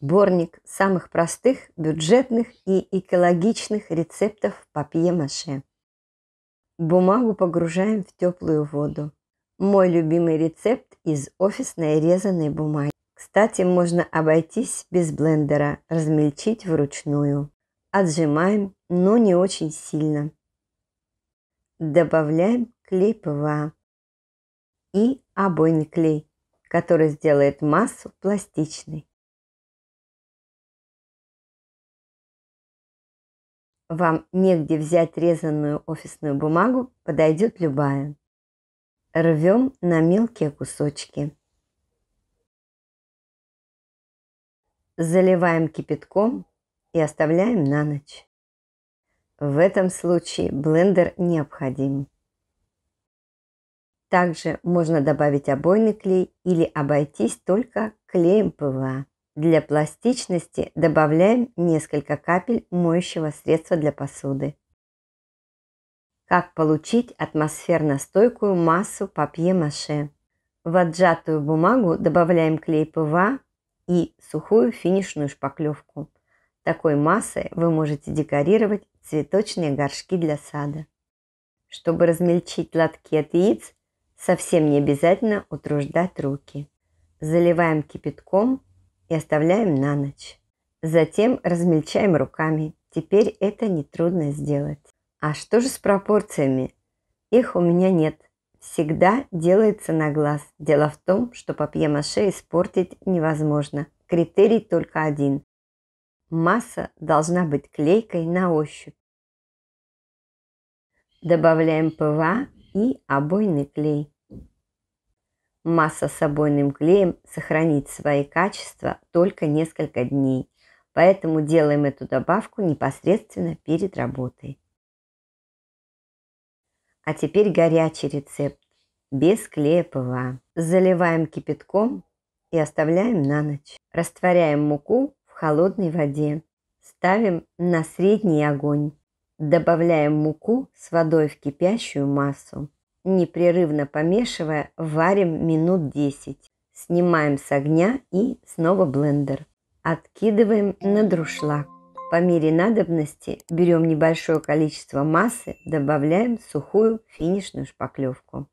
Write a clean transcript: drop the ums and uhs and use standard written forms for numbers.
Сборник самых простых, бюджетных и экологичных рецептов папье-маше. Бумагу погружаем в теплую воду. Мой любимый рецепт из офисной резаной бумаги. Кстати, можно обойтись без блендера, размельчить вручную. Отжимаем, но не очень сильно. Добавляем клей ПВА и обойный клей, который сделает массу пластичной. Вам негде взять резаную офисную бумагу, подойдет любая. Рвем на мелкие кусочки. Заливаем кипятком и оставляем на ночь. В этом случае блендер необходим. Также можно добавить обойный клей или обойтись только клеем ПВА. Для пластичности добавляем несколько капель моющего средства для посуды. Как получить атмосферно стойкую массу папье-маше? В отжатую бумагу добавляем клей ПВА и сухую финишную шпаклевку. Такой массой вы можете декорировать цветочные горшки для сада. Чтобы размельчить лотки от яиц, совсем не обязательно утруждать руки. Заливаем кипятком и оставляем на ночь. Затем размельчаем руками. Теперь это нетрудно сделать. А что же с пропорциями? Их у меня нет. Всегда делается на глаз. Дело в том, что папье-маше испортить невозможно. Критерий только один. Масса должна быть клейкой на ощупь. Добавляем ПВА и обойный клей. Масса с обойным клеем сохранит свои качества только несколько дней, поэтому делаем эту добавку непосредственно перед работой. А теперь горячий рецепт, без клея ПВА. Заливаем кипятком и оставляем на ночь. Растворяем муку в холодной воде. Ставим на средний огонь. Добавляем муку с водой в кипящую массу. Непрерывно помешивая, варим минут 10. Снимаем с огня и снова блендер. Откидываем на дуршлаг. По мере надобности берем небольшое количество массы, добавляем сухую финишную шпаклевку.